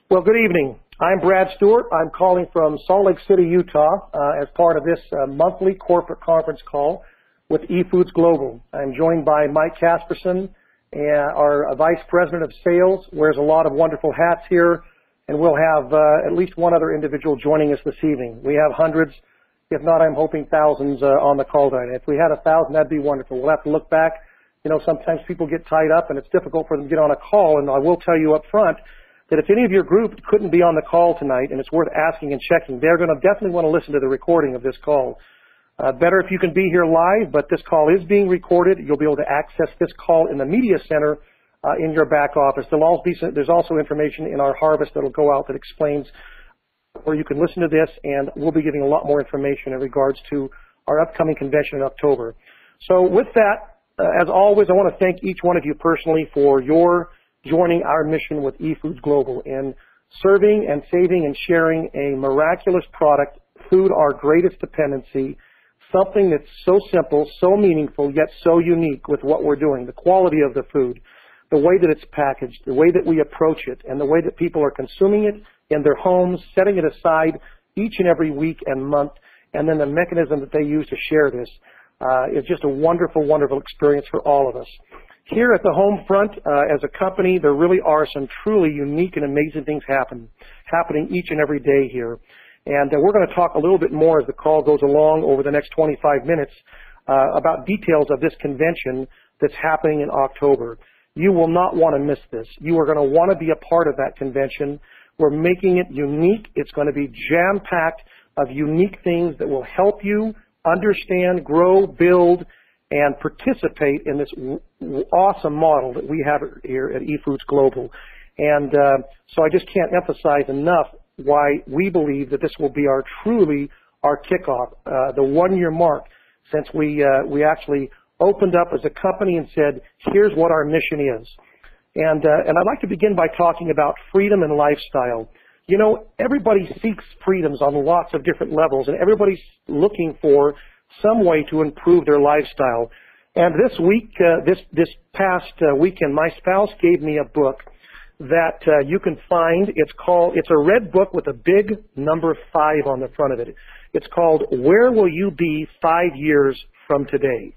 Well, good evening. I'm Brad Stewart. I'm calling from Salt Lake City, Utah, as part of this monthly corporate conference call with Efoods Global. I'm joined by Mike Casperson, our Vice President of Sales, wears a lot of wonderful hats here, and we'll have at least one other individual joining us this evening. We have hundreds, if not, I'm hoping thousands on the call tonight. If we had 1,000, that'd be wonderful. We'll have to look back. You know, sometimes people get tied up, and it's difficult for them to get on a call, and I will tell you up front that if any of your group couldn't be on the call tonight, and it's worth asking and checking, they're going to definitely want to listen to the recording of this call. Better if you can be here live, but this call is being recorded. You'll be able to access this call in the media center in your back office. There's also information in our harvest that will go out that explains where you can listen to this, and we'll be giving a lot more information in regards to our upcoming convention in October. So with that, as always, I want to thank each one of you personally for your joining our mission with Efoods Global in serving and saving and sharing a miraculous product, food, our greatest dependency, something that's so simple, so meaningful, yet so unique with what we're doing, the quality of the food, the way that it's packaged, the way that we approach it, and the way that people are consuming it in their homes, setting it aside each and every week and month, and then the mechanism that they use to share this is just a wonderful, wonderful experience for all of us. Here at the home front, as a company, there really are some truly unique and amazing things happening each and every day here. And we're going to talk a little bit more as the call goes along over the next 25 minutes about details of this convention that's happening in October. You will not want to miss this. You are going to want to be a part of that convention. We're making it unique. It's going to be jam-packed of unique things that will help you understand, grow, build, and participate in this awesome model that we have here at Efoods Global. And so I just can't emphasize enough why we believe that this will be truly our kickoff, the one-year mark since we actually opened up as a company and said, here's what our mission is. And I'd like to begin by talking about freedom and lifestyle. You know, everybody seeks freedoms on lots of different levels, and everybody's looking for some way to improve their lifestyle. And this week, this past weekend, my spouse gave me a book that you can find. It's a red book with a big number 5 on the front of it. It's called Where Will You Be 5 Years from Today?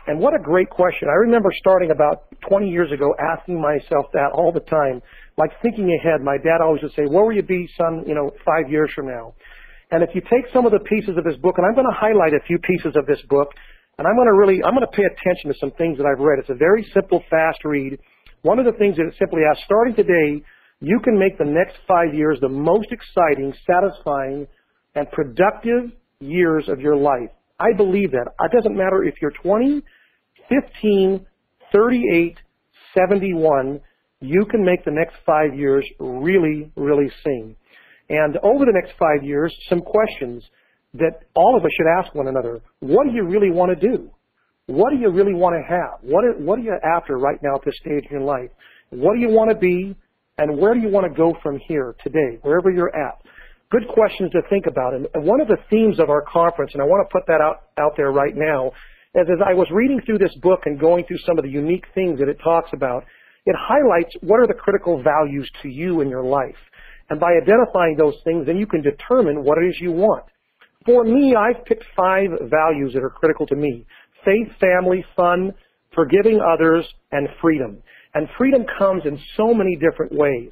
And what a great question. I remember starting about 20 years ago asking myself that all the time, like thinking ahead. My dad always would say, where will you be, son, 5 years from now? And if you take some of the pieces of this book, and I'm going to highlight a few pieces of this book, and I'm going to pay attention to some things that I've read. It's a very simple, fast read. One of the things that it simply asks, starting today, you can make the next 5 years the most exciting, satisfying, and productive years of your life. I believe that. It doesn't matter if you're 20, 15, 38, 71, you can make the next 5 years really, really sing. And over the next 5 years, some questions that all of us should ask one another. What do you really want to do? What do you really want to have? What are you after right now at this stage in your life? What do you want to be? And where do you want to go from here today, wherever you're at? Good questions to think about. And one of the themes of our conference, and I want to put that out there right now, is as I was reading through this book and going through some of the unique things that it talks about, it highlights what are the critical values to you in your life. And by identifying those things, then you can determine what it is you want. For me, I've picked 5 values that are critical to me: faith, family, fun, forgiving others, and freedom. And freedom comes in so many different ways.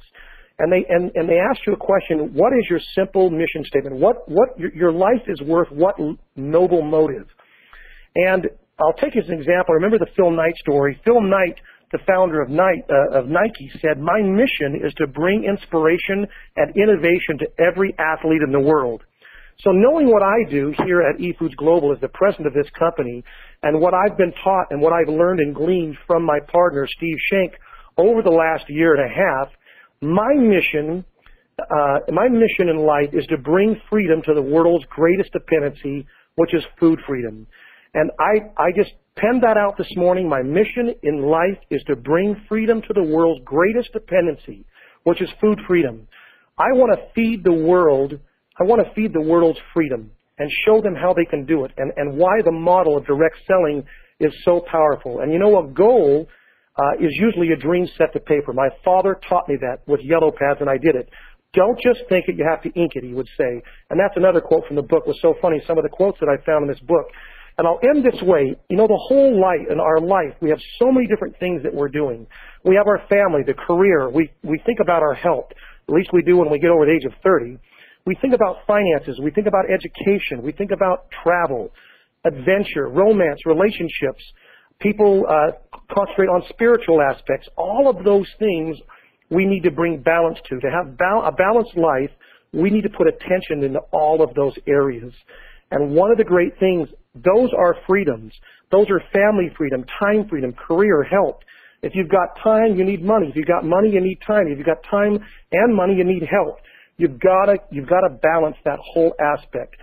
And they ask you a question: what is your simple mission statement? What your life is worth? What noble motive? And I'll take as an example. Remember the Phil Knight story. Phil Knight, the founder of Nike, said, "My mission is to bring inspiration and innovation to every athlete in the world." So knowing what I do here at Efoods Global as the president of this company, and what I've been taught and what I've learned and gleaned from my partner, Steve Schenk, over the last year and a half, my mission in life is to bring freedom to the world's greatest dependency, which is food freedom. And I just penned that out this morning. My mission in life is to bring freedom to the world's greatest dependency, which is food freedom. I want to feed the world. I want to feed the world's freedom and show them how they can do it, and why the model of direct selling is so powerful. And you know, a goal is usually a dream set to paper. My father taught me that with yellow pads, and I did it. Don't just think it, you have to ink it, he would say. And that's another quote from the book. It was so funny, some of the quotes that I found in this book. And I'll end this way. You know, the whole life, in our life, we have so many different things that we're doing. We have our family, the career. We think about our health. At least we do when we get over the age of 30. We think about finances. We think about education. We think about travel, adventure, romance, relationships. People concentrate on spiritual aspects. All of those things we need to bring balance to. To have a balanced life, we need to put attention into all of those areas. And one of the great things, those are freedoms. Those are family freedom, time freedom, career, health. If you've got time, you need money. If you've got money, you need time. If you've got time and money, you need health. You've got to balance that whole aspect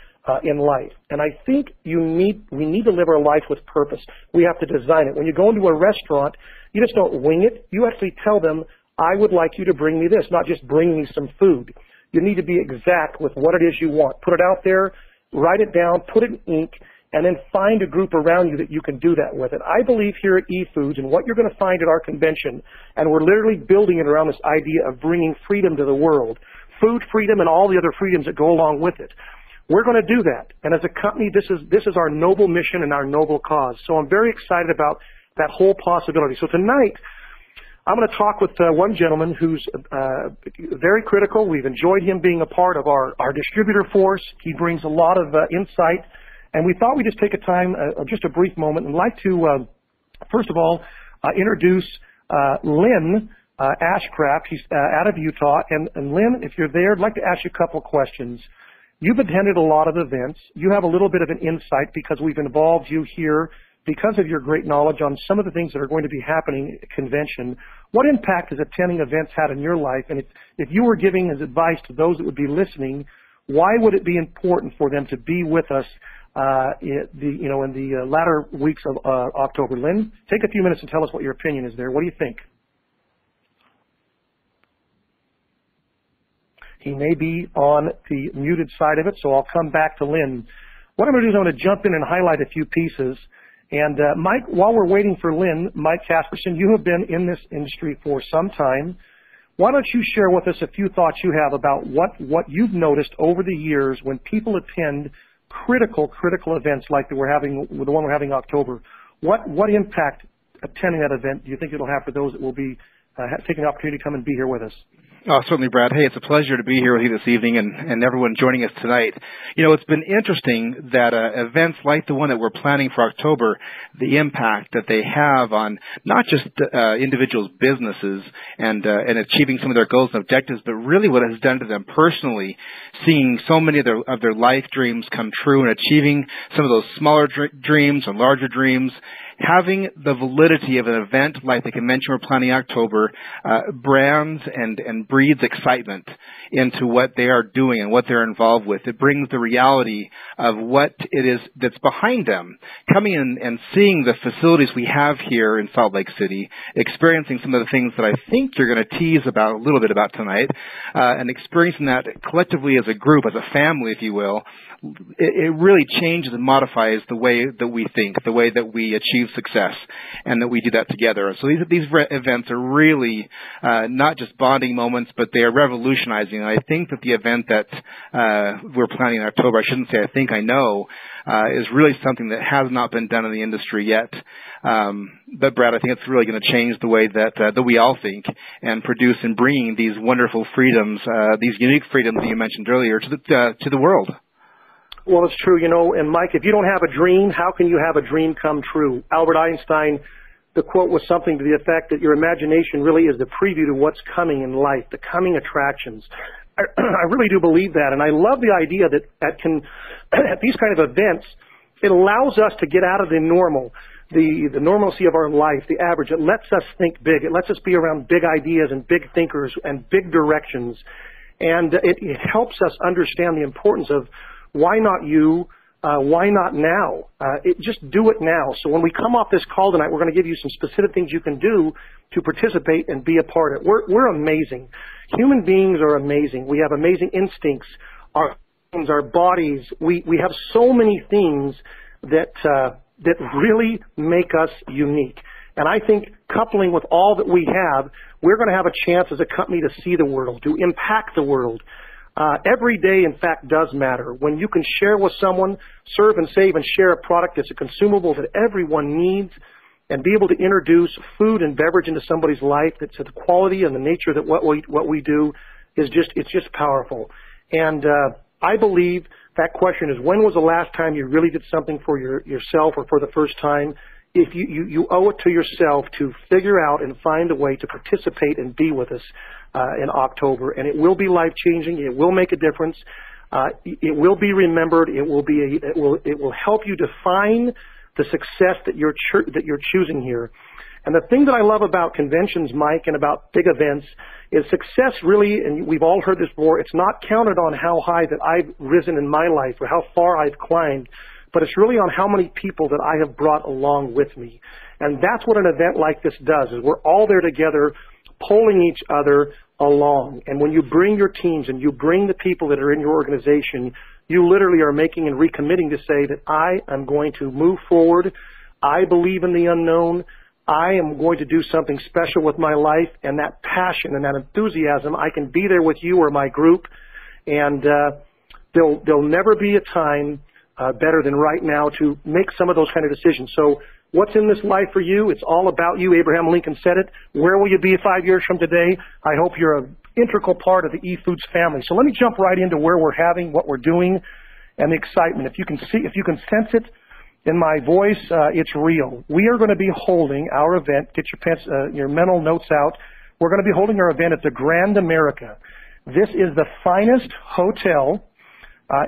in life. And I think we need to live our life with purpose. We have to design it. When you go into a restaurant, you just don't wing it. You actually tell them, I would like you to bring me this, not just bring me some food. You need to be exact with what it is you want. Put it out there, write it down, put it in ink, and then find a group around you that you can do that with. And I believe here at Efoods, and what you're going to find at our convention, and we're literally building it around this idea of bringing freedom to the world, food freedom and all the other freedoms that go along with it. We're going to do that. And as a company, this is our noble mission and our noble cause. So I'm very excited about that whole possibility. So tonight, I'm going to talk with one gentleman who's very critical. We've enjoyed him being a part of our distributor force. He brings a lot of insight. And we thought we'd just take a time, just a brief moment, and like to, first of all, introduce Lynn Ashcraft. He's out of Utah. And Lynn, if you're there, I'd like to ask you a couple of questions. You've attended a lot of events. You have a little bit of an insight because we've involved you here because of your great knowledge on some of the things that are going to be happening at convention. What impact has attending events had in your life? And if you were giving as advice to those that would be listening, why would it be important for them to be with us in the latter weeks of October? Lynn, take a few minutes and tell us what your opinion is there. What do you think? He may be on the muted side of it, so I'll come back to Lynn. What I'm going to do is I'm going to jump in and highlight a few pieces. And Mike, while we're waiting for Lynn, Mike Casperson, you have been in this industry for some time. Why don't you share with us a few thoughts you have about what you've noticed over the years when people attend critical events like the one we're having in October? What impact attending that event do you think it'll have for those that will be taking the opportunity to come and be here with us? Oh, certainly, Brad. Hey, it's a pleasure to be here with you this evening and everyone joining us tonight. You know, it's been interesting that events like the one that we're planning for October, the impact that they have on not just individuals' businesses and achieving some of their goals and objectives, but really what it has done to them personally, seeing so many of their life dreams come true and achieving some of those smaller dreams or larger dreams. Having the validity of an event like the convention we're planning in October brands and breeds excitement into what they are doing and what they're involved with. It brings the reality of what it is that's behind them. Coming in and seeing the facilities we have here in Salt Lake City, experiencing some of the things that I think you're going to tease about a little bit about tonight, and experiencing that collectively as a group, as a family, if you will, it really changes and modifies the way that we think, the way that we achieve success, and that we do that together. So these events are really not just bonding moments, but they are revolutionizing. And I think that the event that we're planning in October, I shouldn't say I think, I know, is really something that has not been done in the industry yet. But Brad, I think it's really going to change the way that we all think and produce and bringing these wonderful freedoms, these unique freedoms that you mentioned earlier, to the world. Well, it's true, you know, and Mike, if you don't have a dream, how can you have a dream come true? Albert Einstein, the quote was something to the effect that your imagination really is the preview to what's coming in life, the coming attractions. I really do believe that, and I love the idea that at these kind of events, it allows us to get out of the normal, the normalcy of our life, the average. It lets us think big. It lets us be around big ideas and big thinkers and big directions, and it helps us understand the importance of why not you? Why not now? Just do it now. So when we come off this call tonight, we're going to give you some specific things you can do to participate and be a part of it. We're amazing. Human beings are amazing. We have amazing instincts, our bodies. We have so many things that really make us unique. And I think coupling with all that we have, we're going to have a chance as a company to see the world, to impact the world. Every day, in fact, does matter. When you can share with someone, serve and save and share a product that's a consumable that everyone needs, and be able to introduce food and beverage into somebody's life that's the quality and the nature that what we do is it's just powerful. And I believe that question is, when was the last time you really did something for yourself or for the first time? If you owe it to yourself to figure out and find a way to participate and be with us in October, and it will be life-changing. It will make a difference. It will be remembered. It will help you define the success that you're choosing here. And the thing that I love about conventions, Mike, and about big events is success really, and we've all heard this before, it's not counted on how high that I've risen in my life or how far I've climbed, but it's really on how many people that I have brought along with me. And that's what an event like this does, is we're all there together pulling each other along. And when you bring your teams and you bring the people that are in your organization, you literally are making and recommitting to say that I am going to move forward. I believe in the unknown. I am going to do something special with my life, and that passion and that enthusiasm, I can be there with you or my group, and there'll never be a time better than right now to make some of those kind of decisions. So what's in this life for you? It's all about you. Abraham Lincoln said it. Where will you be 5 years from today? I hope you're an integral part of the Efoods family. So let me jump right into where we're having, what we're doing, and the excitement. If you can sense it in my voice, it's real. We are going to be holding our event. Get your mental notes out. We're going to be holding our event at the Grand America. This is the finest hotel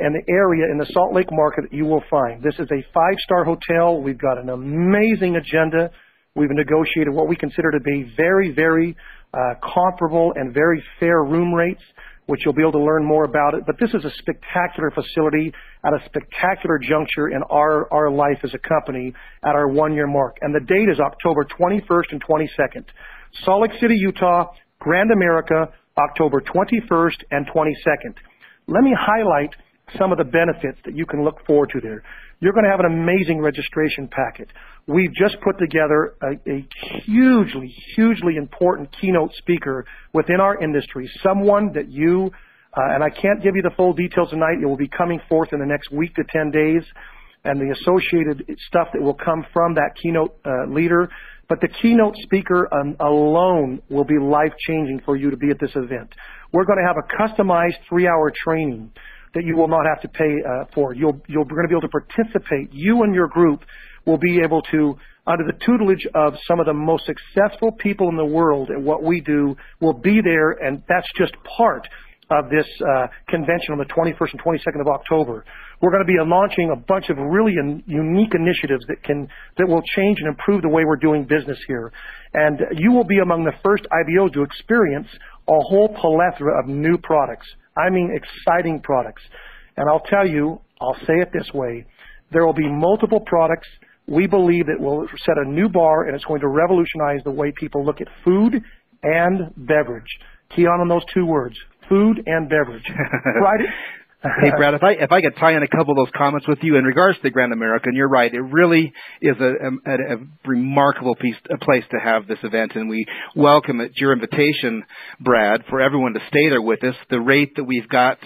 in the area in the Salt Lake market that you will find. This is a 5-star hotel. We've got an amazing agenda. We've negotiated what we consider to be very, very comparable and very fair room rates, which you'll be able to learn more about it. But this is a spectacular facility at a spectacular juncture in our life as a company at our 1-year mark. And the date is October 21st and 22nd. Salt Lake City, Utah, Grand America, October 21st and 22nd. Let me highlight some of the benefits that you can look forward to there. You're going to have an amazing registration packet. We've just put together a hugely, hugely important keynote speaker within our industry, someone that you, and I can't give you the full details tonight, it will be coming forth in the next week to 10 days, and the associated stuff that will come from that keynote leader. But the keynote speaker alone will be life-changing for you to be at this event. We're going to have a customized 3-hour training that you will not have to pay for. You're going to be able to participate. You and your group will be able to, under the tutelage of some of the most successful people in the world at what we do, will be there, and that's just part of this convention on the 21st and 22nd of October. We're going to be launching a bunch of really unique initiatives that will change and improve the way we're doing business here. And you will be among the first IBOs to experience a whole plethora of new products. I mean exciting products. And I'll tell you, I'll say it this way, there will be multiple products we believe that will set a new bar, and it's going to revolutionize the way people look at food and beverage. Key on those 2 words, food and beverage. Right? Hey, Brad, if I could tie in a couple of those comments with you in regards to the Grand American, you're right. It really is a remarkable place to have this event, and we welcome at your invitation, Brad, for everyone to stay there with us. The rate that we've got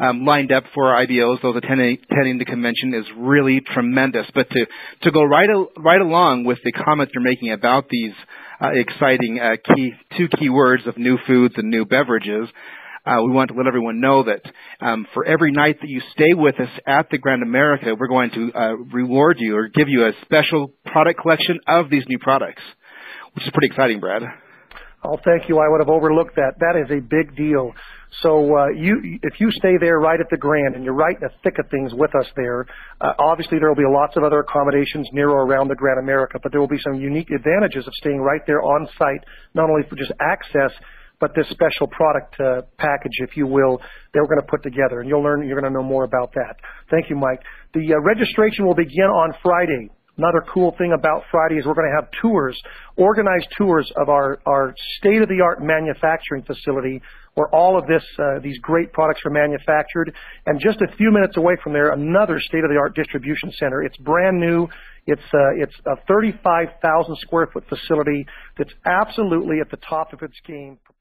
lined up for our IBOs, those attending the convention, is really tremendous. But to go right along with the comments you're making about these exciting two key words of new foods and new beverages, we want to let everyone know that for every night that you stay with us at the Grand America, we're going to reward you or give you a special product collection of these new products, which is pretty exciting, Brad. Oh, thank you. I would have overlooked that. That is a big deal. So if you stay there right at the Grand and you're right in the thick of things with us there, obviously there will be lots of other accommodations near or around the Grand America, but there will be some unique advantages of staying right there on site, not only for just access, but this special product package, if you will, that we're going to put together. And you're going to know more about that. Thank you, Mike. The registration will begin on Friday. Another cool thing about Friday is we're going to have tours, organized tours of our state-of-the-art manufacturing facility where all of these great products are manufactured. And just a few minutes away from there, another state-of-the-art distribution center. It's brand new. It's a 35,000 square foot facility that's absolutely at the top of its game.